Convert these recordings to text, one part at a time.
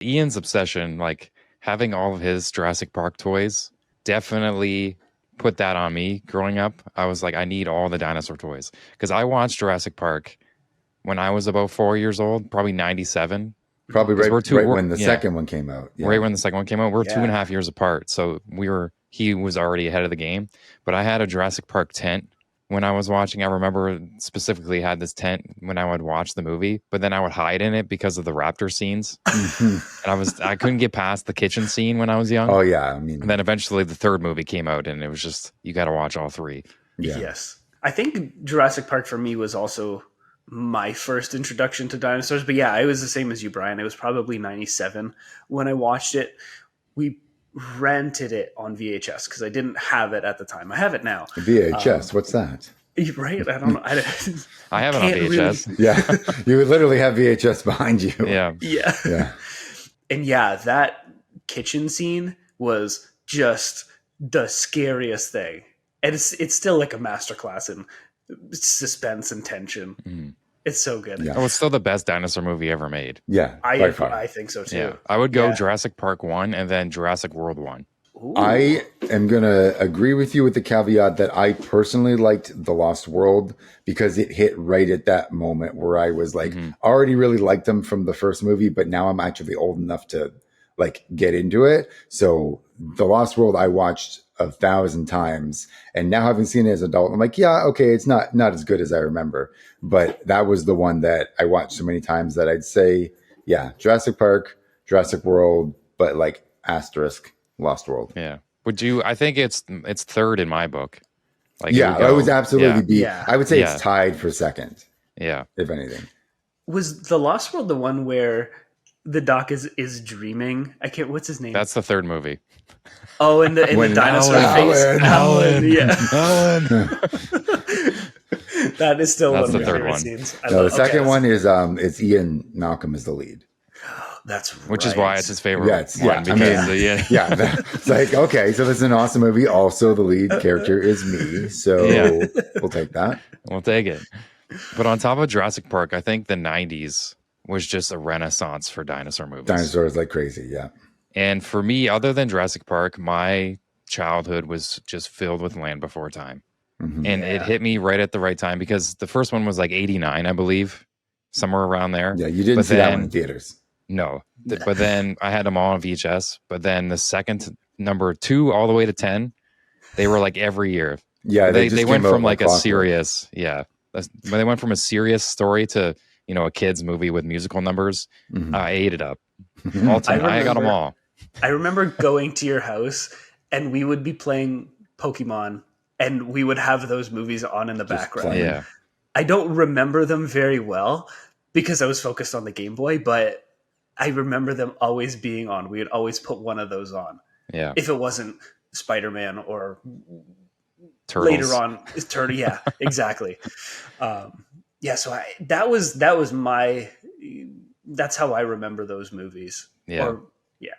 Ian's obsession, like having all of his Jurassic Park toys, definitely put that on me growing up. I was like, I need all the dinosaur toys because I watched Jurassic Park when I was about 4 years old, probably 97. Probably Because right when the second one came out. Right when the second one came out. We're Yeah. 2.5 years apart. So he was already ahead of the game. But I had a Jurassic Park tent when I was watching. I remember specifically had this tent when I would watch the movie, but then I would hide in it because of the raptor scenes. And I couldn't get past the kitchen scene when I was young. Oh yeah. I mean, And then eventually the third movie came out and it was just, you got to watch all three. Yeah. Yes. I think Jurassic Park for me was also my first introduction to dinosaurs. But yeah, it was the same as you, Brian. It was probably 97 when I watched it. We rented it on VHS because I didn't have it at the time. I have it now. VHS, what's that? Right? I don't know. I have it on VHS. Yeah. You literally have VHS behind you. Yeah. Yeah. And yeah, that kitchen scene was just the scariest thing. And it's still like a masterclass in suspense and tension. Mm. It's so good. Yeah. Oh, it's still the best dinosaur movie ever made. Yeah. By far. I think so too. Yeah. I would go Yeah. Jurassic Park 1 and then Jurassic World 1. Ooh. I am going to agree with you with the caveat that I personally liked The Lost World because it hit right at that moment where I was like, already really liked them from the first movie, but now I'm actually old enough to like get into it. So The Lost World, I watched 1,000 times, and now having seen it as an adult, I'm like, yeah, okay, it's not as good as I remember, but that was the one that I watched so many times that I'd say, yeah, Jurassic Park, Jurassic World, but like asterisk Lost World. Yeah. I think it's third in my book. Like, Yeah, it would absolutely be. Yeah. I would say Yeah. it's tied for second, Yeah. if anything. Was The Lost World the one where the doc is dreaming? I can't. What's his name? That's the third movie. Oh, in the dinosaur face. Alan. Yeah. Alan. That is still That's one of the my third favorite one. scenes. No, the second one is it's Ian Malcolm is the lead. That's right. Which is why it's his favorite Yeah, one. I Because mean, yeah, it's like, okay, so this is an awesome movie. Also, the lead character is me, so Yeah. we'll take that. we'll take it. But on top of Jurassic Park, I think the 90s was just a renaissance for dinosaur movies. Dinosaurs like crazy, yeah. And for me, other than Jurassic Park, my childhood was just filled with Land Before Time. Mhm. And it hit me right at the right time because the first one was like 89, I believe, somewhere around there. Yeah, you didn't But see that then- one in theaters. No. But then I had them all on VHS. But then the second, number 2 all the way to 10, they were like every year. Yeah, They just went came out from like a clockwork. serious, when they went from a serious story to, a kid's movie with musical numbers. Mhm. I ate it up. All 10. I got them all. I remember going to your house and we would be playing Pokemon and we would have those movies on in the background. playing. Yeah. I don't remember them very well because I was focused on the Game Boy, but I remember them always being on. We would always put one of those on. Yeah. If it wasn't Spider-Man or Turtles. later on is Turtle. Yeah, exactly. So that's how I remember those movies. Yeah. Yeah.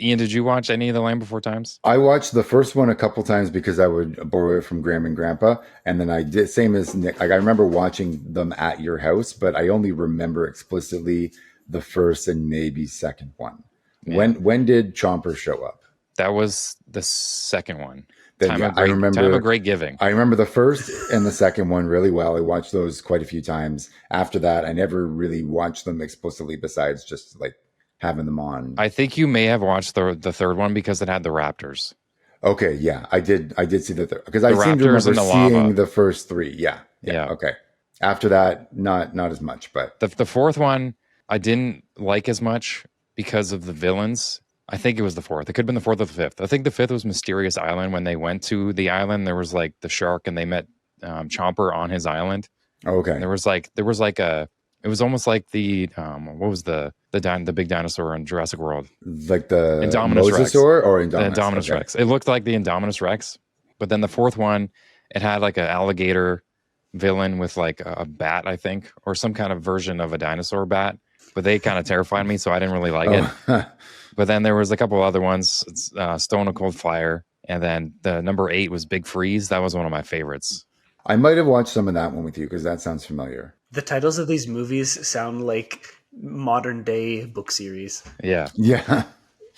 Ian, did you watch any of the Land Before Times? I watched the first one a couple times because I would borrow it from Graham and Grandpa, and then I did same as Nick. Like I remember watching them at your house, but I only remember explicitly the first and maybe second one. Yeah. When did Chomper show up? That was the second one. Then, Time yeah, of Great Giving. I remember the first and the second one really well. I watched those quite a few times. After that, I never really watched them explicitly besides just like having them on. I think you may have watched the third one because it had the raptors. Okay, yeah, I did see the third because I The seem to raptors remember and the seeing lava. the first three. Yeah. Yeah. Okay. After that, not as much, but The fourth one I didn't like as much because of the villains. I think it was the fourth. It could have been the fourth or the fifth. I think the fifth was Mysterious Island. When they went to the island, there was like the shark and they met Chomper on his island. okay. And it was almost like the what was the big dinosaur in Jurassic World? Like the Indominus Rex. Mosasaur or Indominus? The Indominus Okay. Rex. It looked like the Indominus Rex, but then the fourth one, it had like an alligator villain with like a bat, I think, or some kind of version of a dinosaur bat. But they kind of terrified me, so I didn't really like it. Oh. But then there was a couple other ones, Stone of Cold Fire, and then the number 8 was Big Freeze. That was one of my favorites. I might have watched some of that one with you because that sounds familiar. The titles of these movies sound like modern day book series. Yeah. Yeah.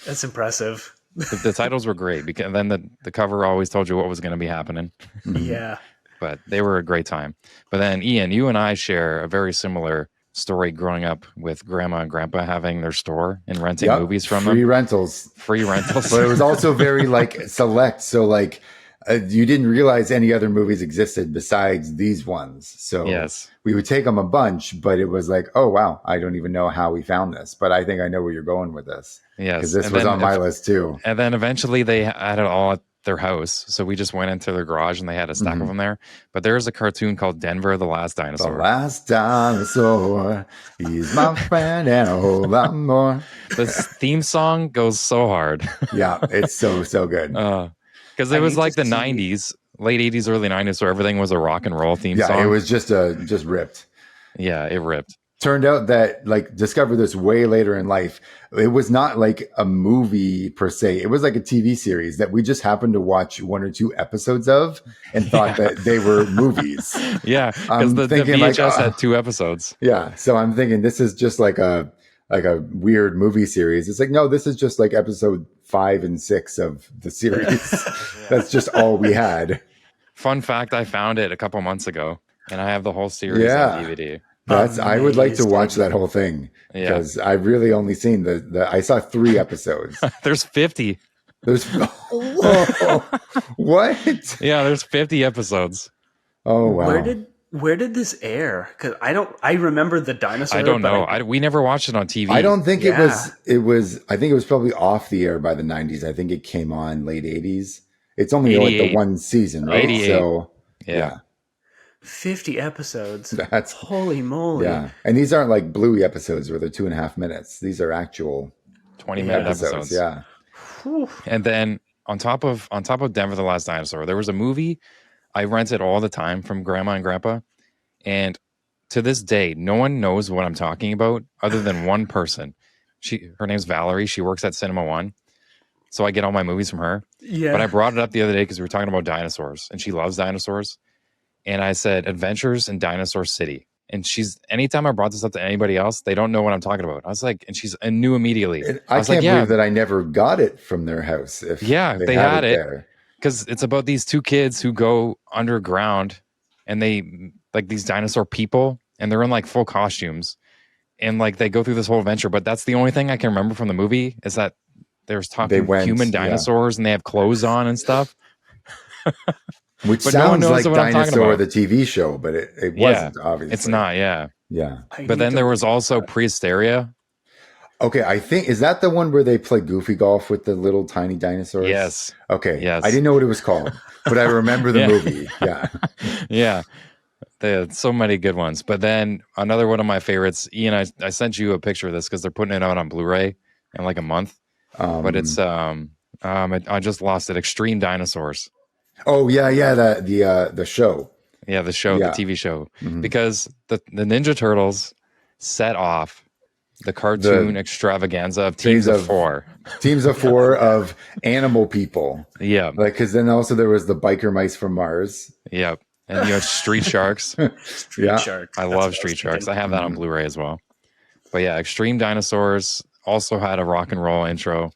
That's impressive. The titles were great because then the cover always told you what was going to be happening. Yeah. But they were a great time. But then, Ian, you and I share a very similar story growing up with grandma and grandpa having their store and renting Yep. movies from Free them. rentals. Free rentals. But it was also very like select. So like you didn't realize any other movies existed besides these ones. So Yes. we would take them a bunch, but it was like, oh, wow, I don't even know how we found this. But I think I know where you're going with this. Yes. Because this And was then on my list too. And then eventually they had it all at their house. So we just went into their garage and they had a stack of them there. But there's a cartoon called Denver, the Last The Dinosaur. last dinosaur, he's my friend and a whole lot more. This theme song goes so hard. Yeah, it's so good. Because I it was need like to the see- 90s, late 80s, early 90s, so everything was a rock and roll theme Yeah, song. it was just ripped. Yeah, it ripped. Turned out that like discovered this way later in life. It was not like a movie per se. It was like a TV series that we just happened to watch 1 or 2 episodes of and thought that they were movies. Yeah, because I'm the thinking, VHS like, had 2 episodes. Yeah. So I'm thinking this is just like a weird movie series. It's like, no, this is just like episode 5 and 6 of the series. That's just all we had. Fun fact, I found it a couple months ago, and I have the whole series Yeah. on DVD. I would like to Amazing. watch that whole thing Yeah. because I've really only seen I saw 3 episodes. There's 50. There's what? Yeah, there's 50 episodes. Oh wow! Where did this air? Because I remember the dinosaur. I don't but know. We never watched it on TV. I don't think Yeah. it was. I think it was probably off the air by the 90s. I think it came on late 80s. It's only like the 88. one season, right? 88. So Yeah. 50 episodes. that's Holy moly. yeah. And these aren't like Bluey episodes where they're 2.5 minutes. These are actual 20-minute episodes. Yeah. Whew. And then on top of Denver the Last Dinosaur, there was a movie I rented all the time from grandma and grandpa. And to this day, no one knows what I'm talking about other than one person. Her name's Valerie. She works at Cinema One. So I get all my movies from her. Yeah. But I brought it up the other day because we were talking about dinosaurs and she loves dinosaurs. And I said Adventures in Dinosaur City. And anytime I brought this up to anybody else, they don't know what I'm talking about. I was like, and knew immediately. And I I was can't like, yeah, believe that I never got it from their house. If Yeah, they had it. there. because it's about these 2 kids who go underground and they like these dinosaur people and they're in like full costumes and like they go through this whole adventure. But that's the only thing I can remember from the movie is that there's talking human dinosaurs and they have clothes on and stuff. Which But no one sounds knows like what I'm talking Dinosaur, about. the TV show, but it wasn't, obviously. It's not, yeah. Yeah. But then there was also Prehysteria. Okay, I think, is that the one where they play goofy golf with the little tiny dinosaurs? Yes. Okay. Yes. I didn't know what it was called, but I remember the Yeah. movie. Yeah. Yeah. They had so many good ones. But then another one of my favorites, Ian, I sent you a picture of this because they're putting it out on Blu-ray in like a month. But it's I just lost it. Extreme Dinosaurs. Oh yeah, the show. Yeah, the show, Yeah. the TV show. Mhm. Because the Ninja Turtles set off the cartoon extravaganza of teams of 4. Teams of 4 of animal people. Yeah. Like, because then also there was the biker mice from Mars. Yep. And you have Street Sharks. Street Yeah. Sharks. I That's love what was Street Sharks. I thinking. have that on Blu-ray as well. But yeah, Extreme Dinosaurs also had a rock and roll intro.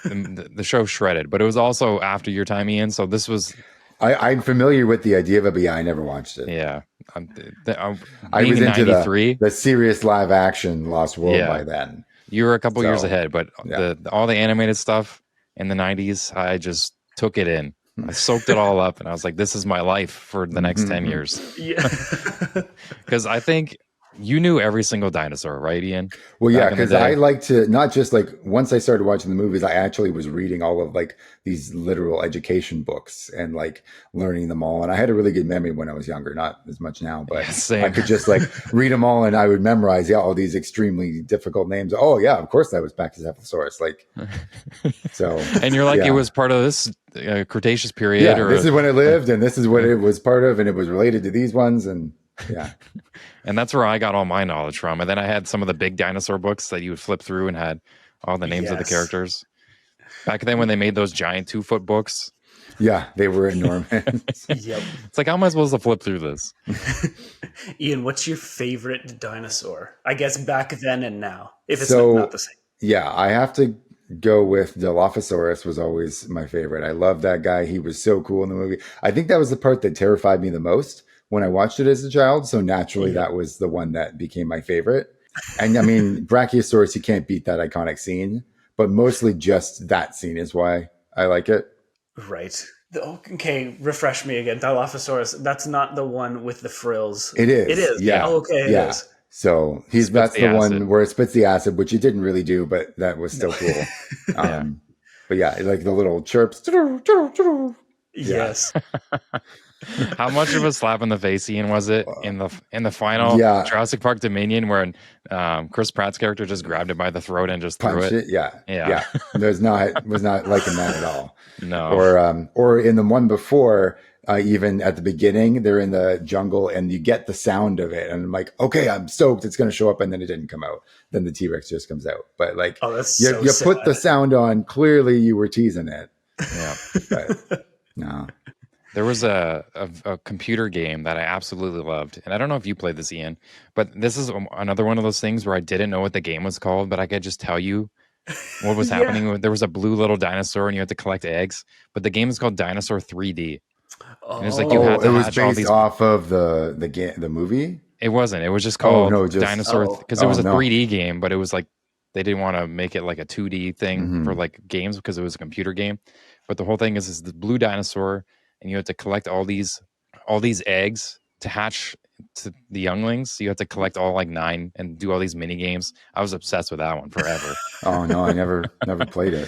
The show shredded, but it was also after your time, Ian. So this was, I'm familiar with the idea of it, but yeah, I never watched it. yeah. I Being was in into 93, the serious live action Lost World Yeah. by then. you were a couple years So, ahead, but yeah. all the animated stuff in the 90s, I just took it in. I soaked it all up and I was like, this is my life for the next 10 years. Yeah. Because I think you knew every single dinosaur, right, Ian? Well, yeah, Back in the because day. I like to not just like once I started watching the movies, I actually was reading all of like these literal education books and like learning them all. And I had a really good memory when I was younger, not as much now, but Yeah, same. I could just like read them all and I would memorize all these extremely difficult names. Oh, yeah, of course that was Pachycephalosaurus. Like, so. And you're like, yeah. it was part of this Cretaceous period. Yeah, or this is when it lived and this is what it was part of. And it was related to these ones. And yeah. And that's where I got all my knowledge from. And then I had some of the big dinosaur books that you would flip through and had all the names of the Yes. characters. Back then when they made those giant 2-foot books. Yeah, they were enormous. Yep. It's like, how am I supposed to flip through this? Ian, what's your favorite dinosaur? I guess back then and now, if it's So not the same. yeah, I have to go with Dilophosaurus was always my favorite. I love that guy. He was so cool in the movie. I think that was the part that terrified me the most when I watched it as a child. So naturally, that was the one that became my favorite. And I mean, Brachiosaurus, you can't beat that iconic scene, but mostly just that scene is why I like it. Right. Okay, refresh me again. Dilophosaurus, that's not the one with the frills. It is. It is. Yeah. Oh, okay, it yeah. is. So Spits that's the the acid. one where it spits the acid, which it didn't really do, but that was still cool. But yeah, like the little chirps. Yes. How much of a slap in the face, Ian, was it in the final Jurassic Park Dominion when Chris Pratt's character just grabbed it by the throat and just Punched threw it? it? Yeah. was not liking that at all. No. Or in the one before, even at the beginning, they're in the jungle and you get the sound of it, and I'm like, okay, I'm stoked it's going to show up, and then it didn't come out. Then the T-Rex just comes out. But like, you put the sound on. Clearly, you were teasing it. Yeah. But no. There was a computer game that I absolutely loved. And I don't know if you played this, Ian, but this is another one of those things where I didn't know what the game was called, but I could just tell you what was happening. There was a blue little dinosaur and you had to collect eggs, but the game is called Dinosaur 3D. And it was like you had to it was hatch all based these... off of the movie? It wasn't. It was just called just Dinosaur, because it was a 3D game, but it was like they didn't want to make it like a 2D thing for like games because it was a computer game. But the whole thing is the blue dinosaur, and you have to collect all these eggs to hatch to the younglings. So you have to collect all like 9 and do all these mini games. I was obsessed with that one forever. Oh no, I never played it.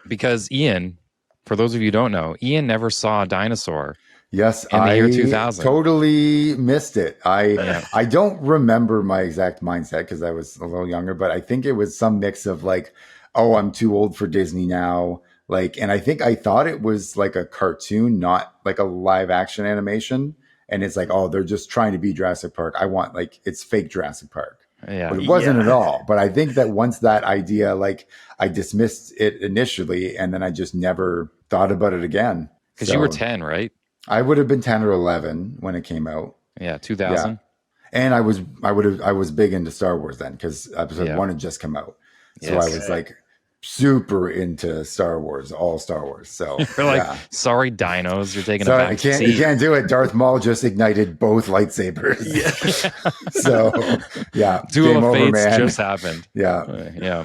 Because Ian, for those of you who don't know, Ian never saw a dinosaur. Yes, in the year 2000. Totally missed it. I don't remember my exact mindset because I was a little younger, but I think it was some mix of like, oh, I'm too old for Disney now. Like, and I think I thought it was like a cartoon, not like a live action animation. And it's like, oh, they're just trying to be Jurassic Park. I want like, it's fake Jurassic Park. Yeah. But it wasn't at all. But I think that once that idea, like I dismissed it initially and then I just never thought about it again. Because you were 10, right? I would have been 10 or 11 when it came out. Yeah, 2000. Yeah. And I was big into Star Wars then because episode 1 had just come out. So I was like super into Star Wars, all Star Wars. So we're like, sorry, dinos, you're taking a back seat. You can't do it. Darth Maul just ignited both lightsabers. Yeah. So yeah, Duel of Fates just happened. Yeah.